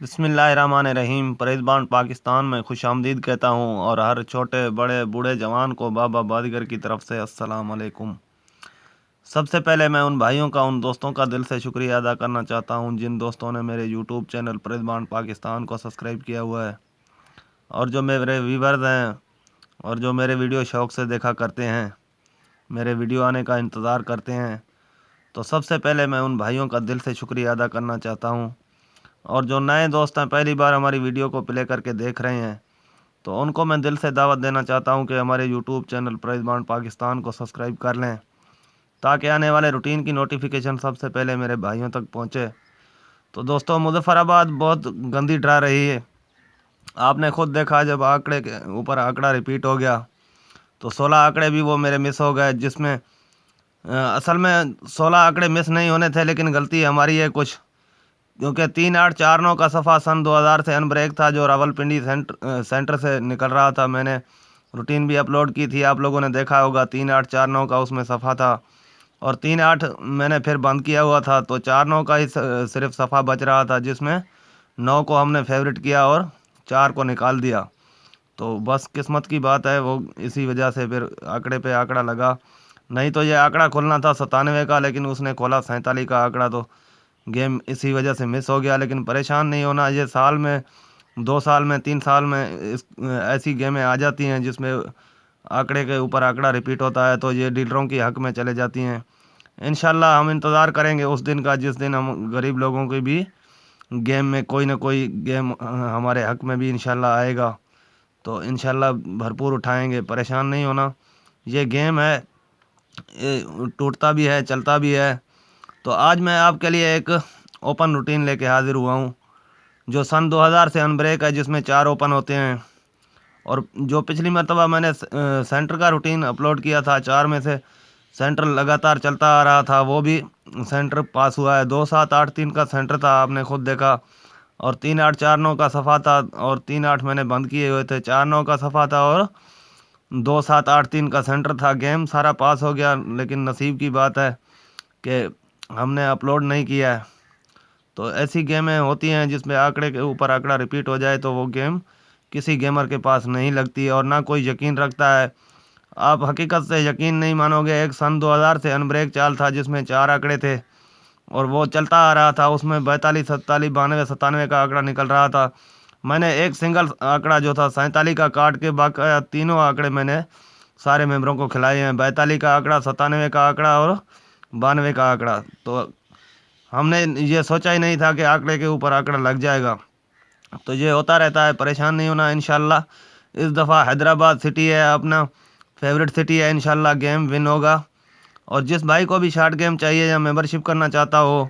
बिस्मिल्लाहिर्रहमानिर्रहीम। परेज़बान पाकिस्तान में खुशामदीद कहता हूँ और हर छोटे बड़े बूढ़े जवान को बाबा बादीगर की तरफ से अस्सलाम वालेकुम। सबसे पहले मैं उन भाइयों का उन दोस्तों का दिल से शुक्रिया अदा करना चाहता हूँ जिन दोस्तों ने मेरे यूट्यूब चैनल परेज़बान पाकिस्तान को सब्सक्राइब किया हुआ है और जो मेरे व्यूवर्स हैं और जो मेरे वीडियो शौक़ से देखा करते हैं, मेरे वीडियो आने का इंतज़ार करते हैं। तो सबसे पहले मैं उन भाइयों का दिल से शुक्रिया अदा करना चाहता हूँ और जो नए दोस्त हैं पहली बार हमारी वीडियो को प्ले करके देख रहे हैं तो उनको मैं दिल से दावत देना चाहता हूं कि हमारे यूट्यूब चैनल परेज़बान पाकिस्तान को सब्सक्राइब कर लें ताकि आने वाले रूटीन की नोटिफिकेशन सबसे पहले मेरे भाइयों तक पहुंचे। तो दोस्तों, मुजफ्फराबाद बहुत गंदी ड्रा रही है। आपने खुद देखा जब आंकड़े के ऊपर आंकड़ा रिपीट हो गया तो 16 आंकड़े भी वो मेरे मिस हो गए, जिसमें असल में 16 आंकड़े मिस नहीं होने थे, लेकिन गलती हमारी है कुछ, क्योंकि 3849 का सफ़ा सन 2000 से अनब्रेक था जो रावलपिंडी सेंटर से निकल रहा था। मैंने रूटीन भी अपलोड की थी, आप लोगों ने देखा होगा। 3849 का उसमें सफ़ा था और 38 मैंने फिर बंद किया हुआ था, तो 49 का ही सिर्फ सफ़ा बच रहा था, जिसमें 9 को हमने फेवरेट किया और 4 को निकाल दिया। तो बस किस्मत की बात है, वो इसी वजह से फिर आंकड़े पे आंकड़ा लगा। नहीं तो ये आंकड़ा खुलना था 97 का, लेकिन उसने खोला 47 का आंकड़ा, तो गेम इसी वजह से मिस हो गया। लेकिन परेशान नहीं होना, ये साल में 2 साल में 3 साल में ऐसी गेमें आ जाती हैं जिसमें आंकड़े के ऊपर आंकड़ा रिपीट होता है, तो ये डीलरों की हक में चले जाती हैं। इंशाल्लाह हम इंतज़ार करेंगे उस दिन का जिस दिन हम गरीब लोगों की भी गेम में कोई ना कोई गेम हमारे हक में भी इंशाल्लाह आएगा। तो इंशाल्लाह भरपूर उठाएंगे, परेशान नहीं होना। ये गेम है, ये टूटता भी है चलता भी है। तो आज मैं आपके लिए एक ओपन रूटीन लेके हाज़िर हुआ हूँ जो सन 2000 से अनब्रेक है, जिसमें 4 ओपन होते हैं। और जो पिछली मरतबा मैंने सेंटर का रूटीन अपलोड किया था, 4 में से सेंटर लगातार चलता आ रहा था, वो भी सेंटर पास हुआ है। 2783 का सेंटर था, आपने खुद देखा, और 3849 का सफ़ा था और 38 मैंने बंद किए हुए थे। 49 का सफ़ा था और 2783 का सेंटर था। गेम सारा पास हो गया, लेकिन नसीब की बात है कि हमने अपलोड नहीं किया है। तो ऐसी गेमें होती हैं जिसमें आंकड़े के ऊपर आंकड़ा रिपीट हो जाए तो वो गेम किसी गेमर के पास नहीं लगती और ना कोई यकीन रखता है। आप हकीकत से यकीन नहीं मानोगे, एक सन 2000 से अनब्रेक चाल था जिसमें 4 आंकड़े थे और वो चलता आ रहा था। उसमें 42 47 92 97 का आंकड़ा निकल रहा था। मैंने एक सिंगल आंकड़ा जो था 47 का काट के बाकाया तीनों आंकड़े मैंने सारे मेंबरों को खिलाए हैं। 42 का आंकड़ा, 97 का आंकड़ा और 92 का आंकड़ा। तो हमने ये सोचा ही नहीं था कि आंकड़े के ऊपर आंकड़ा लग जाएगा। तो ये होता रहता है, परेशान नहीं होना। इंशाल्लाह इस दफ़ा हैदराबाद सिटी है, अपना फेवरेट सिटी है, इंशाल्लाह गेम विन होगा। और जिस भाई को भी शॉर्ट गेम चाहिए या मेंबरशिप करना चाहता हो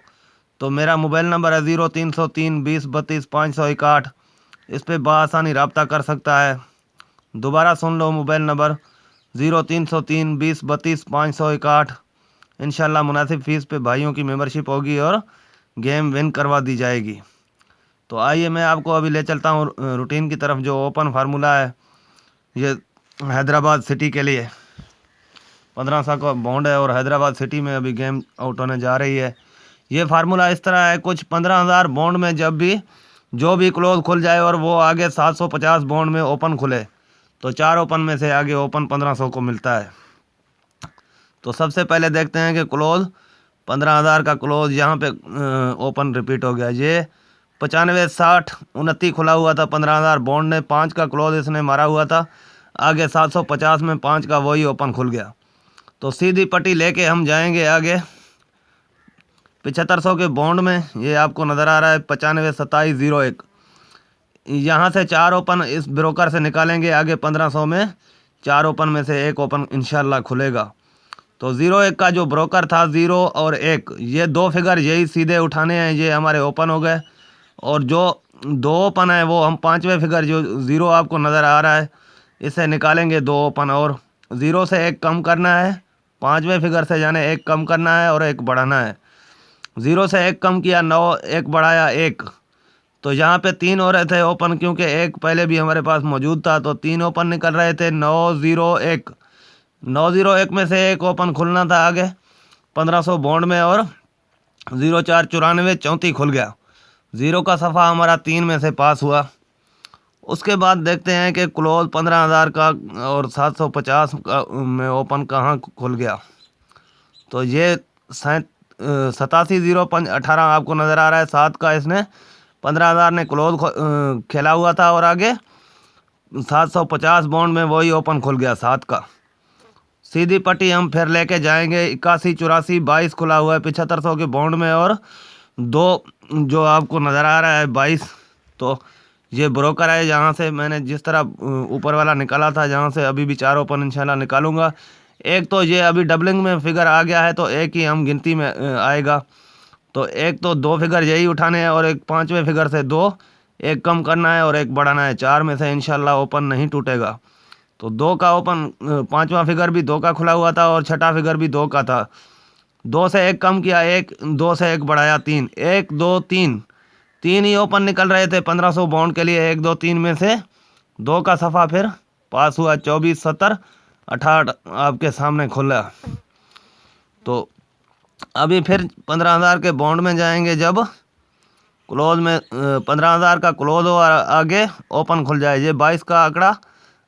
तो मेरा मोबाइल नंबर है 0303 20 32 561। इस पर बआसानी रब्ता कर सकता है। दोबारा सुन लो, मोबाइल नंबर 0303 20 32 561। इंशाल्लाह मुनासिब फ़ीस पे भाइयों की मेंबरशिप होगी और गेम विन करवा दी जाएगी। तो आइए मैं आपको अभी ले चलता हूँ रूटीन की तरफ। जो ओपन फार्मूला है ये हैदराबाद सिटी के लिए 1500 का बॉन्ड है और हैदराबाद सिटी में अभी गेम आउट होने जा रही है। ये फार्मूला इस तरह है, कुछ 15,000 बॉन्ड में जब भी जो भी क्लोज खुल जाए और वो आगे 750 बॉन्ड में ओपन खुले तो 4 ओपन में से आगे ओपन 1500 को मिलता है। तो सबसे पहले देखते हैं कि क्लोज 15,000 का क्लोज यहाँ पे ओपन रिपीट हो गया। ये 95 60 29 खुला हुआ था 15,000 बॉन्ड ने, 5 का क्लोज इसने मारा हुआ था। आगे 750 में 5 का वही ओपन खुल गया। तो सीधी पट्टी लेके हम जाएंगे आगे 7500 के बॉन्ड में। ये आपको नज़र आ रहा है 95 27 01। यहाँ से 4 ओपन इस ब्रोकर से निकालेंगे। आगे 1500 में 4 ओपन में से एक ओपन इंशाल्लाह खुलेगा। तो 01 का जो ब्रोकर था, 0 और 1, ये 2 फिगर यही सीधे उठाने हैं, ये हमारे ओपन हो गए। और जो 2 ओपन है वो हम 5वें फिगर जो 0 आपको नज़र आ रहा है इससे निकालेंगे 2 ओपन, और 0 से 1 कम करना है, 5वें फिगर से यानी 1 कम करना है और 1 बढ़ाना है। 0 से 1 कम किया 9, 1 बढ़ाया 1। तो यहाँ पे 3 हो रहे थे ओपन, क्योंकि 1 पहले भी हमारे पास मौजूद था, तो 3 ओपन निकल रहे थे। 901 901 में से 1 ओपन खुलना था आगे 1500 बॉन्ड में और 0494 34 खुल गया। ज़ीरो का सफ़ा हमारा 3 में से पास हुआ। उसके बाद देखते हैं कि क्लोज 15,000 का और 750 का में ओपन कहाँ खुल गया। तो ये 87,018 आपको नज़र आ रहा है। 7 का इसने 15,000 ने क्लोज खेला हुआ था और आगे 750 बॉन्ड में वही ओपन खुल गया 7 का। सीधी पट्टी हम फिर लेके जाएंगे। 81, 84, 22 खुला हुआ है 7500 के बॉन्ड में और दो जो आपको नज़र आ रहा है 22। तो ये ब्रोकर है जहाँ से मैंने जिस तरह ऊपर वाला निकाला था, जहाँ से अभी भी 4 ओपन इंशाल्लाह निकालूंगा। एक तो ये अभी डबलिंग में फिगर आ गया है तो एक ही हम गिनती में आएगा। तो एक तो 2 फिगर यही उठाने हैं और एक 5वें फिगर से 2 एक कम करना है और एक बढ़ाना है। 4 में से इंशाल्लाह ओपन नहीं टूटेगा। तो 2 का ओपन 5वां फिगर भी 2 का खुला हुआ था और छठा फिगर भी 2 का था। 2 से एक कम किया, एक 2 से एक बढ़ाया 3, 1 2 3 3 ही ओपन निकल रहे थे 1500 बॉन्ड के लिए। 1 2 3 में से 2 का सफ़ा फिर पास हुआ। 24 70 68 आपके सामने खुला। तो अभी फिर 15,000 के बॉन्ड में जाएंगे। जब क्लोज में 15,000 का क्लोज हो आगे ओपन खुल जाए। ये 22 का आंकड़ा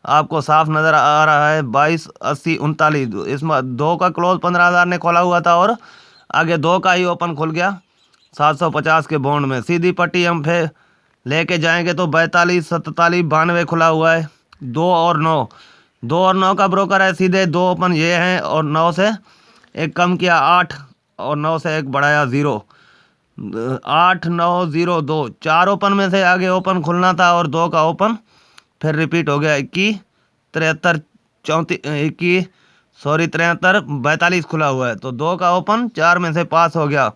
आपको साफ नज़र आ रहा है। 22 80 39 इसमें 2 का क्लोज 15,000 ने खोला हुआ था और आगे 2 का ही ओपन खुल गया 750 के बॉन्ड में। सीधी पट्टी हम फिर लेके जाएंगे तो 42 47 92 खुला हुआ है। 2 और 9 2 और 9 का ब्रोकर है। सीधे 2 ओपन ये हैं और 9 से एक कम किया 8 और 9 से एक बढ़ाया 0। 8 9 0 2 4 ओपन में से आगे ओपन खुलना था और 2 का ओपन फिर रिपीट हो गया। 21 73 34 21 सॉरी 73 42 खुला हुआ है। तो 2 का ओपन 4 में से पास हो गया।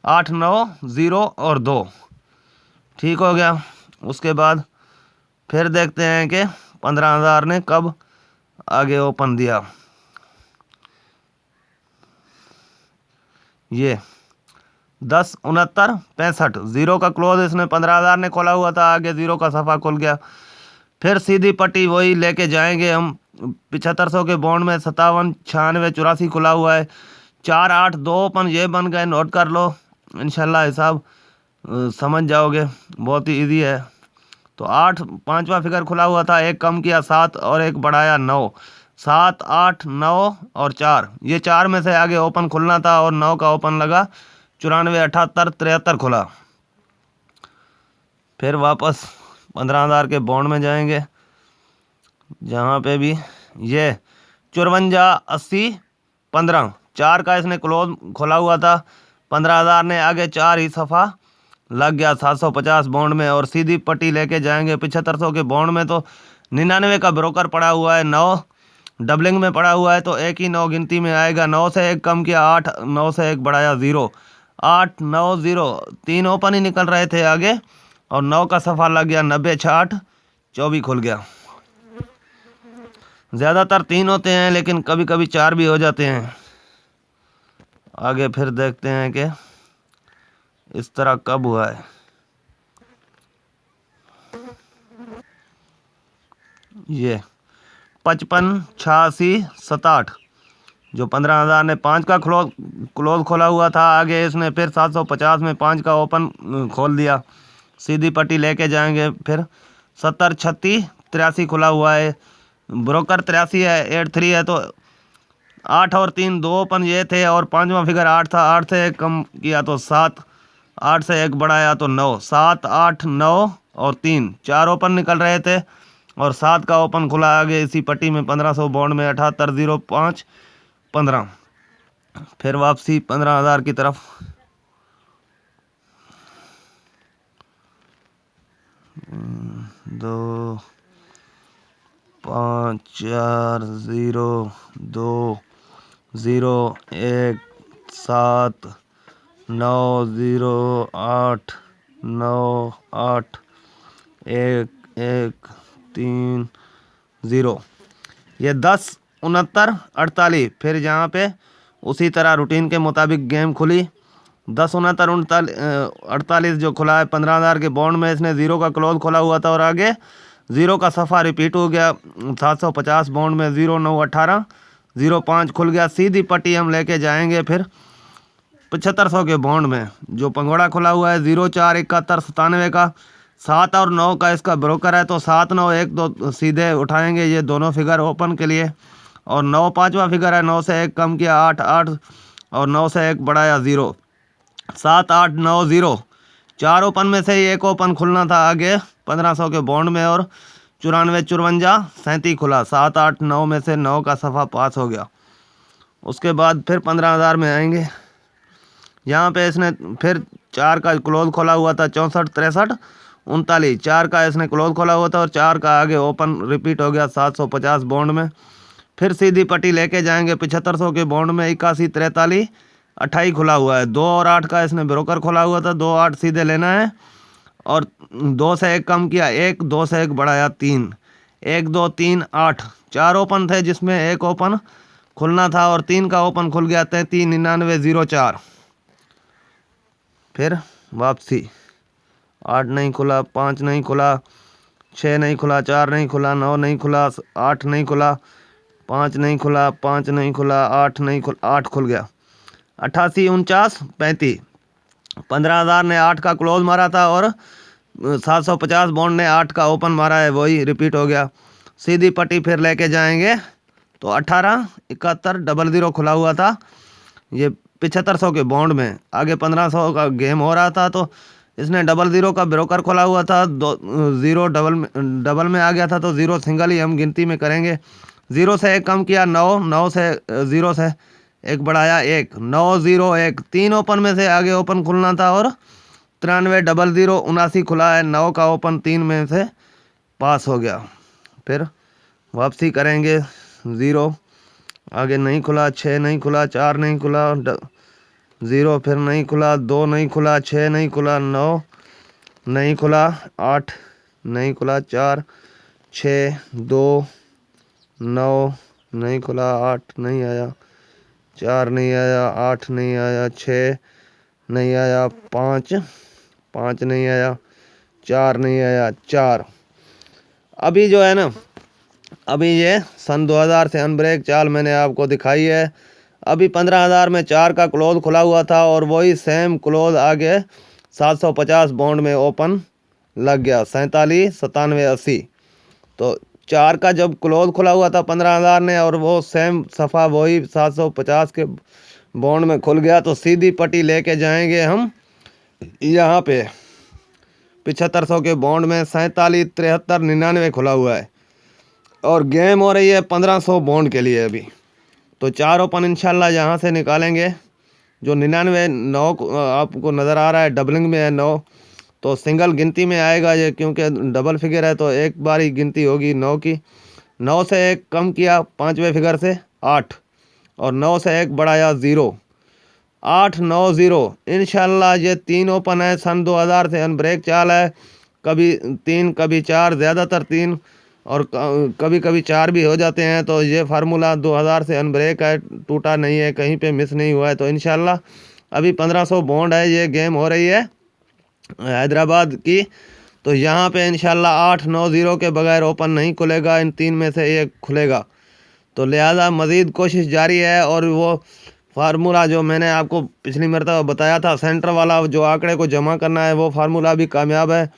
8 9 0 और 2 ठीक हो गया। उसके बाद फिर देखते हैं कि 15,000 ने कब आगे ओपन दिया। ये 10 69 65 0 का क्लोज इसने 15,000 ने खोला हुआ था। आगे 0 का सफ़ा खुल गया। फिर सीधी पट्टी वही लेके जाएंगे हम 7500 के बॉन्ड में। 57 96 84 खुला हुआ है। 4 8 2 ओपन ये बन गए। नोट कर लो, इंशाल्लाह हिसाब समझ जाओगे, बहुत ही इजी है। तो 8 5वां फिगर खुला हुआ था, एक कम किया 7 और एक बढ़ाया 9। 7 8 9 और 4 ये 4 में से आगे ओपन खुलना था और 9 का ओपन लगा 94 78 73 खुला। फिर वापस 15,000 के बॉन्ड में जाएंगे जहाँ पे भी ये 54 80 15 4 का इसने क्लोज खोला हुआ था। 15,000 ने आगे 4 ही सफ़ा लग गया 750 बॉन्ड में और सीधी पट्टी लेके जाएंगे 7500 के बॉन्ड में। तो 99 का ब्रोकर पड़ा हुआ है। 9 डबलिंग में पड़ा हुआ है तो एक ही 9 गिनती में आएगा। 9 से एक कम किया 8 9 से एक बढ़ाया 0। 8 9 0 3 ओपन ही निकल रहे थे आगे और 9 का सफ़ा लग गया 90 66 24 खुल गया। ज़्यादातर 3 होते हैं लेकिन कभी कभी 4 भी हो जाते हैं। आगे फिर देखते हैं कि इस तरह कब हुआ है। ये 55 86 67 जो 15,000 ने 5 का क्लोज खोला हुआ था। आगे इसने फिर 750 में 5 का ओपन खोल दिया। सीधी पट्टी लेके जाएंगे। फिर 70 36 83 खुला हुआ है। ब्रोकर 83 है 83 है। तो 8 और 3 2 ओपन ये थे और 5वां फिगर 8 था। 8 से एक कम किया तो 7, 8 से एक बढ़ाया तो 9। 7 8 9 और 3 4 ओपन निकल रहे थे और 7 का ओपन खुला आगे इसी पट्टी में 1500 बॉन्ड में 78 05 15। फिर वापसी 15,000 की तरफ। 2 5 4 0 2 0 1 7 9 0 8 9 8 1 1 3 0। ये 10 69 48 फिर यहाँ पे उसी तरह रूटीन के मुताबिक गेम खुली। 10 69 48 जो खुला है 15,000 के बॉन्ड में। इसने 0 का क्लोज खोला हुआ था और आगे 0 का सफ़ा रिपीट हो गया 750 बॉन्ड में। 0 9 18 0 5 खुल गया। सीधी पट्टी हम लेके जाएंगे फिर 7500 के बॉन्ड में जो पंगोड़ा खुला हुआ है 047197 का, 7 और 9 का इसका ब्रोकर है, तो 7 9 1 2 सीधे उठाएंगे ये दोनों फिगर ओपन के लिए। और 9 पाँचवा फिगर है, 9 से 1 कम किया 8 8 और 9 से 1 बढ़ाया 0, 7 8 9 0। 4 ओपन में से ही एक ओपन खुलना था आगे 1500 के बॉन्ड में, और 94 54 37 खुला। 7 8 9 में से 9 का सफ़ा पास हो गया। उसके बाद फिर 15,000 में आएंगे। यहाँ पे इसने फिर 4 का क्लोज खोला हुआ था 64 63 39, 4 का इसने क्लोज खोला हुआ था और 4 का आगे ओपन रिपीट हो गया 750 बॉन्ड में। फिर सीधी पट्टी लेके जाएंगे 7500 के बॉन्ड में 81 43 28 खुला हुआ है। 2 और 8 का इसने ब्रोकर खोला हुआ था, 2 8 सीधे लेना है और 2 से 1 कम किया 1, 2 से 1 बढ़ाया 3, 1 2 3 8। 4 ओपन थे जिसमें एक ओपन खुलना था और 3 का ओपन खुल गया 33 99 04। फिर वापसी 8 नहीं खुला, 5 नहीं खुला, 6 नहीं खुला, 4 नहीं खुला, 9 नहीं खुला, 8 नहीं खुला, 5 नहीं खुला, 5 नहीं खुला, 8 नहीं खुला, 8 खुल गया 88 49 35। 15,000 ने 8 का क्लोज मारा था और 750 बॉन्ड ने 8 का ओपन मारा है, वही रिपीट हो गया। सीधी पट्टी फिर लेके जाएंगे तो 18 71 00 खुला हुआ था ये 7500 के बॉन्ड में। आगे 1500 का गेम हो रहा था तो इसने 00 का ब्रोकर खोला हुआ था, 0 डबल में आ गया था तो 0 सिंगल ही हम गिनती में करेंगे। 0 से 1 कम किया 9, 9 से 0 से 1 बढ़ाया 1, 9 0 1। 3 ओपन में से आगे ओपन खुलना था और 93 00 79 खुला है, 9 का ओपन 3 में से पास हो गया। फिर वापसी करेंगे 0 आगे नहीं खुला, 6 नहीं खुला, 4 नहीं खुला, 0 फिर नहीं खुला, 2 नहीं खुला, 6 नहीं खुला, 9 नहीं खुला, 8 नहीं खुला, 4 6 2 9 नहीं खुला, 8 नहीं आया, 4 नहीं आया, 8 नहीं आया, 6 नहीं आया, 5 5 नहीं आया, 4 नहीं आया, 4। अभी जो है ना, अभी ये सन 2000 से अनब्रेक चाल मैंने आपको दिखाई है। अभी 15,000 में 4 का क्लोज खुला हुआ था और वही सेम क्लोज आगे 750 बॉन्ड में ओपन लग गया 47 97 80। तो 4 का जब क्लोज खुला हुआ था 15,000 ने और वो सेम सफ़ा वही 750 के बॉन्ड में खुल गया, तो सीधी पट्टी लेके जाएंगे हम यहाँ पे 7500 के बॉन्ड में 47 73 99 खुला हुआ है और गेम हो रही है 1500 बॉन्ड के लिए अभी। तो 4 ओपन इंशाल्लाह यहाँ से निकालेंगे। जो 99 9 आपको नज़र आ रहा है डबलिंग में है 9, तो सिंगल गिनती में आएगा ये, क्योंकि डबल फिगर है तो एक बार ही गिनती होगी 9 की। 9 से 1 कम किया 5वें फिगर से 8 और 9 से 1 बढ़ाया 0, 8 9 0। इंशाल्लाह ये 3 ओपन है, सन 2000 से अनब्रेक चाल है, कभी 3 कभी 4, ज़्यादातर 3 और कभी कभी 4 भी हो जाते हैं। तो ये फार्मूला 2000 से अनब्रेक है, टूटा नहीं है, कहीं पे मिस नहीं हुआ है। तो इंशाल्लाह अभी 1500 बॉन्ड है, ये गेम हो रही है हैदराबाद की। तो यहाँ पे इंशाल्लाह 8 9 0 के बगैर ओपन नहीं खुलेगा, इन 3 में से एक खुलेगा। तो लिहाजा मज़ीद कोशिश जारी है। और वो फार्मूला जो मैंने आपको पिछली मरतबा बताया था सेंटर वाला, जो आंकड़े को जमा करना है, वो फार्मूला भी कामयाब है,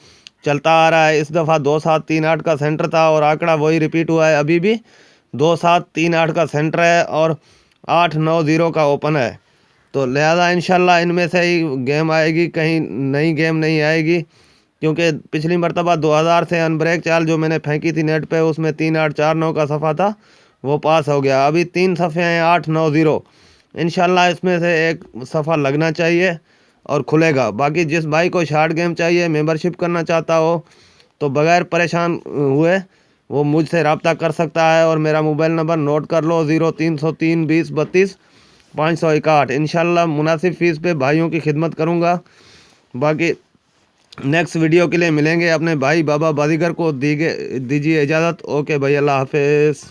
चलता आ रहा है। इस दफ़ा 2 7 3 8 का सेंटर था और आंकड़ा वही रिपीट हुआ है, अभी भी 2 7 3 8 का सेंटर है और 8 9 0 का ओपन है। तो लिहाजा इंशाल्लाह इनमें से ही गेम आएगी, कहीं नई गेम नहीं आएगी, क्योंकि पिछली मरतबा 2000 से अनब्रेक चाल जो मैंने फेंकी थी नेट पे, उसमें 3 8 4 9 का सफ़ा था, वो पास हो गया। अभी 3 सफ़े हैं 8 9 0। इंशाल्लाह इसमें से एक सफ़ा लगना चाहिए और खुलेगा। बाकी जिस भाई को शार्ट गेम चाहिए, मेंबरशिप करना चाहता हो, तो बग़ैर परेशान हुए वो मुझसे रब्ता कर सकता है। और मेरा मोबाइल नंबर नोट कर लो 0303 20 32 561। इंशाल्लाह मुनासिब फ़ीस पे भाइयों की खिदमत करूँगा। बाकी नेक्स्ट वीडियो के लिए मिलेंगे। अपने भाई बाबा बाजीगर को दीजिए इजाज़त। ओके भाई, अल्लाह हाफिज़।